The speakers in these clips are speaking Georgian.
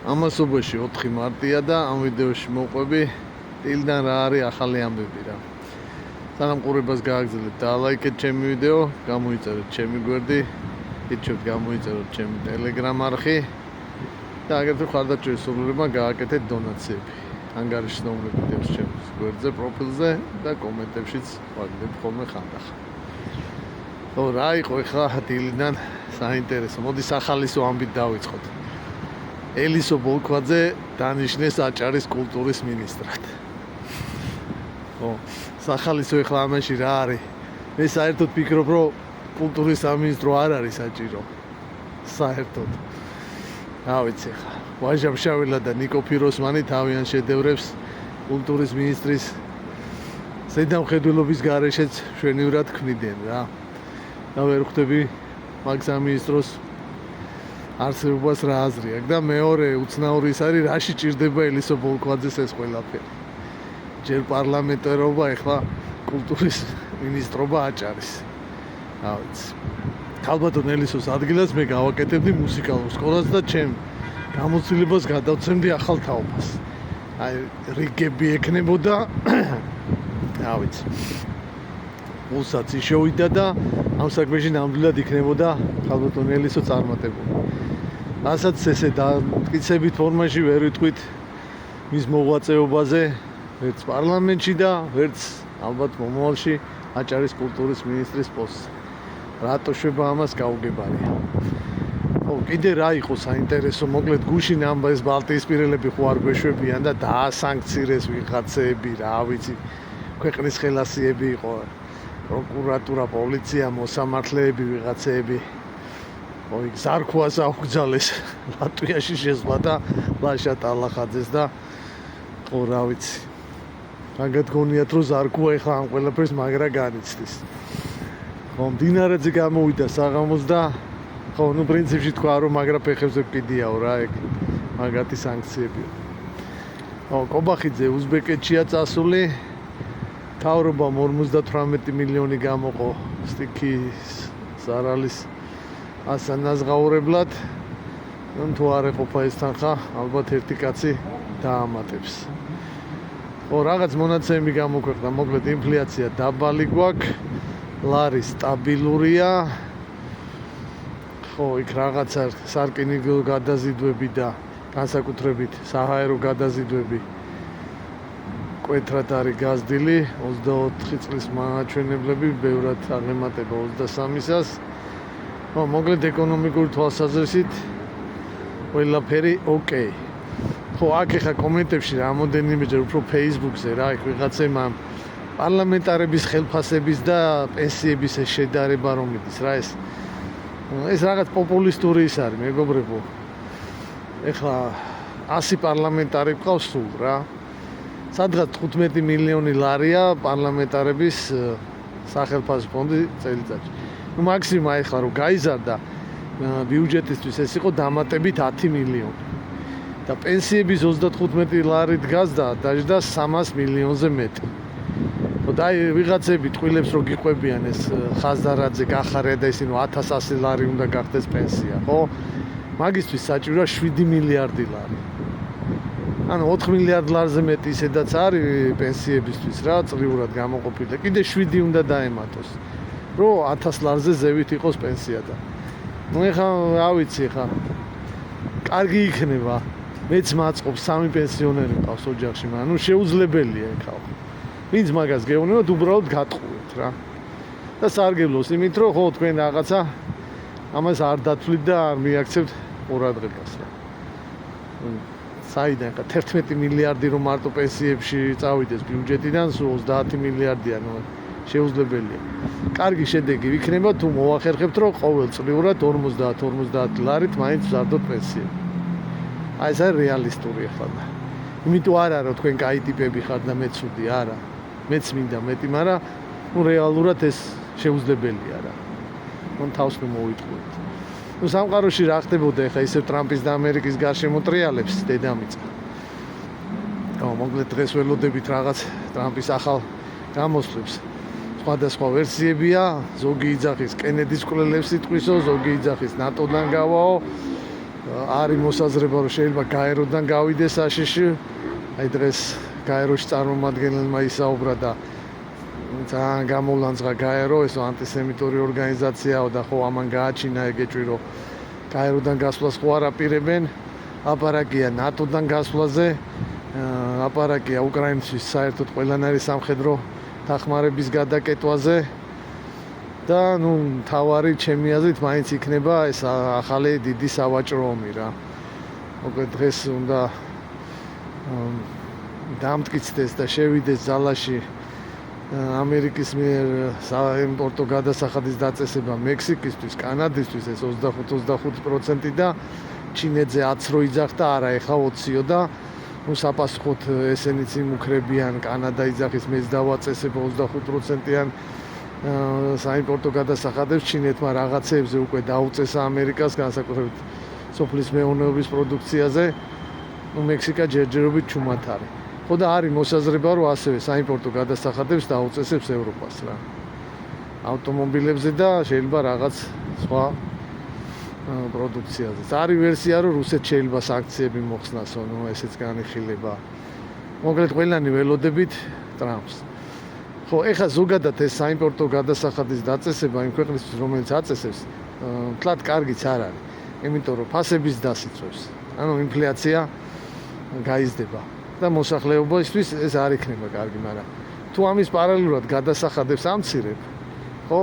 ამასობაში 4 მარტია და ამ ვიდეოში მოყვები დილიდან რა არის ახალი ამბები რა. სანამ ყურებას გააგრძელებთ და ლაიქეთ ჩემი ვიდეო, გამოიწეროთ ჩემი გვერდი, იცით გამოიწეროთ ჩემი Telegram არხი და აგრეთვე ხარდაჭერის სურვილებმა გააკეთეთ დონაციები. ანგარიშნაურები დევს ჩემს გვერდზე, პროფილზე და კომენტებშიც ვაგდებ ხოლმე ხანდახან. რა იყო ახლა დილიდან საინტერესო. მოდი სახალისო ამბით დავიწყოთ. ელისო ბოლქვაძე დანიშნეს აჭარის კულტურის მინისტრად. სახალისო ახლა ამაში რა არის? მე საერთოდ ვფიქრობ, რომ კულტურის სამინისტრო არ არის საჭირო. საერთოდ. რა ვიცი ხა. ვაჟა-მშაველა და ნიკო ფიროსმანი თავიანთ შედევრებს კულტურის მინისტრის ზედამხედველობის გარეშეც მშვენივრად ქმნიდნენ რა. და ვერ ხვდები მაგ სამინისტროს არსებობას რა აზრი აქვს და მეორე უცნაური ის არის, რაში ჭირდება ელისო ბოლქვაძეს ეს ყველაფერი. ჯერ პარლამენტარობა, ახლა კულტურის მინისტრობა აჭარის. რა ვიცი. ალბათ ელისოს ადგილას მე გავაკეთებდი მუსიკალურ სკოლას და ჩემ გამოცდილებას გადავცემდი ახალ თაობას. აი რიგები ექნებოდა. რა ვიცი. უსაც შევიდა და ამ საქმეში ნამდვილად იქნებოდა ალბათ ელისო წარმატებული. რასაც ესე დამტკიცებით ფორმაში ვერ ვიტყვით მის მოღვაწეობაზე ვერც პარლამენტში და ვერც ალბათ მომავალში აჭარის კულტურის მინისტრის პოსტზე. რატო შვება ამას გაუგებარია. კიდე რა იყო საინტერესო, მოკლედ გუშინ ამბეს ბალტიისპირელები ხო არ გვეშვებიან და დაასანქცირეს ვიღაცები, რა ვიცი, ქვეყნის ხელასიები იყო, პროკურატურა, პოლიცია, მოსამართლეები, ვიღაცები. ზარქუას აუგზალეს ლატვიაში შეზღვა და ლაშა ტალახაძეს და რა ვიცი. მაგათ გონიათ რომ ზარქუა ეხლა ამ ყველაფერს მაგრა განიცდის. მდინარეზე გამოვიდა საღამოს და პრინციპში თქვა რომ მაგრა ფეხებზე ვკიდიაო რა ეგ მაგათი სანქციებია. კობახიძე უზბეკეთშია წასული. თავრობამ 58 მილიონი გამოყო სტიქის ზარალის ასანაზღაურებლად. თუ არ ეყოფა ეს თანხა, ალბათ ერთი კაცი დაამატებს. რაღაც მონაცემები გამოქვეყნდა, მოკლედ ინფლაცია დაბალი გვაქვს, ლარი სტაბილურია. იქ რაღაცა სარკინიგო გადაზიდვები და განსაკუთრებით საჰაერო გადაზიდვები კვეთრად არის გაზრდილი, 24 წლის მაჩვენებლები ბევრად აღემატება 23-ას. მოკლედ ეკონომიკური თვალსაზრისით ყველაფერი ოკეი. აქ ახლა კომენტებში რამოდენიმეჯერ უფრო Facebook-ზე რა, იქ ვიღაცებმა პარლამენტარების ხელფასების და პენსიების შედარება რომ მიდის რა ეს რაღაც პოპულისტური ის არის, მეგობრებო. ეხლა 100 პარლამენტარი გვყავს სულ რა. სადღაც 15 მილიონი ლარია პარლამენტარების სახელმწიფო ფონდი წელიწადში. მაქსიმუმ აი ხა რომ გაიზარდა ბიუჯეტისთვის ეს იყო დამატებით 10 მილიონი. და პენსიების 35 ლარი დგას და დაждდა 300 მილიონზე მეტი. და აი ვიღაცები ტყილებს რო გიყვებიან ეს ხაზარაძე გახარია და ისინი 1100 ლარი უნდა გახდეს პენსია, ხო? მაგისთვის საჭიროა 7 მილიარდი ლარი. ანუ 4 მილიარდ ლარზე მეტი ისედაც არის პენსიებისთვის რა, წლიურად გამოყოფილი და კიდე 7 უნდა დაემატოს. რომ 1000 ლარზე ზევით იყოს პენსია და. ეხლა რა ვიცი ხა. კარგი იქნება. მეც მაწყობს 3 პენსიონერი მყავს ოჯახში, მაგრამ შეუძლებელია ეხლა. ვინც მაგას გეუბნებათ, უბრალოდ გატყუეთ რა. და სარგებლობს იმით, რომ ხო თქვენ რაღაცა ამას არ დათვლით და არ მიაქცევთ ყურადღებას რა. საიდან ხა 11 მილიარდი რომ მარტო პენსიებში წავიდეს ბიუჯეტიდან, სულ 30 მილიარდია, ნუ შეუძლებელია. კარგი შედეგი ვიქნება თუ მოახერხებთ, რომ ყოველწლიურად 50 ლარით მაინც ვზარდოთ პენსიები. აი ეს არის რეალისტური ახლა. იმიტომ არ არის რომ თქვენ კაი ტიპები ხართ და მეცუდი, არა. მეც მინდა მეტი, მაგრამ ნუ რეალურად ეს შეუძლებელია რა. ნუ თავს ნუ მოვიტყუეთ. ნუ სამყაროში რა ხდებოდა ახლა ისევ ტრამპის და ამერიკის გარშემო ტრიალებს დედამიწა. მოკლედ დღეს ველოდებით რაღაც ტრამპის ახალ გამოსვლებს. სხვადასხვა ვერსიებია, ზოგი იძახის კენედის კვლელებს იტყვისო, ზოგი იძახის ნატოდან გავაო. არის მოსაზრება რომ შეიძლება გაეროდან გავიდეს აშშ. აი დღეს გაეროში წარმომადგენელმა ისაუბრა და ძალიან გამოვლანძღა გაერო, ეს ანტისემიტური ორგანიზაციაა და ხო ამან გააჩინა ეგეჭვი რომ გაეროდან გასვლას ხო არ აპირებენ. აპარაკია ნატოდან გასვლაზე, აპარაკია უკრაინისთვის საერთოდ ყველანაირი სამხედრო დახმარების გადაკეტვაზე და ნუ თავარი ჩემი აზრით მაინც იქნება ეს ახალი დიდი სავაჭრო ომი რა. მოკლედ დღეს უნდა დამტკიცდეს და შევიდეს ძალაში ამერიკის მიერ საიმპორტო გადასახადის დაწესება მექსიკისთვის, კანადისთვის ეს 25% და ჩინეთზე 10 რო იძახდა, არა ეხა 20-ო და ნუ საპასუხოდ ესენიც იმუქრებიან კანადა იძახის მეც დავაწესებ 25%-იან საიმპორტო გადასახადებს ჩინეთმა რაღაცეებზე უკვე დაუწესა ამერიკას განსაკუთრებით სოფლის მეურნეობის პროდუქციაზე. ნუ მექსიკა ჯერჯერობით ჩუმად არის. ხო და არის მოსაზრება რომ ასევე საიმპორტო გადასახადებს დაუწესებს ევროპას რა. ავტომობილებზე და შეიძლება რაღაც სხვა პროდუქციაზე. არის ვერსია რომ რუსეთს შეიძლება სანქციები მოხსნასო, ნუ ესეც განიხილება. მოკლედ ყველანი ველოდებით ტრამპს. ხო, ეხლა ზოგადად ეს საიმპორტო გადასახადის დაწესება იმ ქვეყნისთვის, რომელიც აწესებს, თლად კარგიც არ არის. იმიტომ რომ ფასების დასიწვევს. ანუ ინფლაცია გაიზრდება და მოსახლეობისთვის ეს არ იქნება კარგი, მაგრამ თუ ამის პარალელურად გადასახადებს ამცირებ, ხო?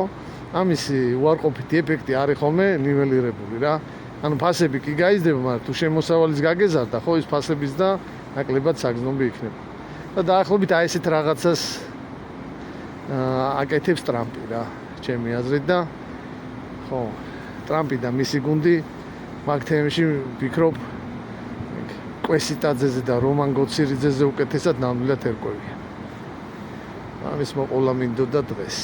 ამისი უარყოფითი ეფექტი არის ხოლმე ნიველირებული რა. ანუ ფასები კი გაიზრდება, მაგრამ თუ შემოსავალიც გაგეზარდა, ხო, ის ფასების და ნაკლებად საგრძნობი იქნება. და დაახლოებით აი ესეთ რაღაცას აკეთებს ტრამპი რა, ჩემი აზრით და ხო, ტრამპი და მისი გუნდი მაგ თემში ვფიქრობ კვესიტაძეზე და რომან გოცირიძეზე უკეთესად ნამდვილად ერკვევიან. ამის მოყოლა მინდოდა დღეს.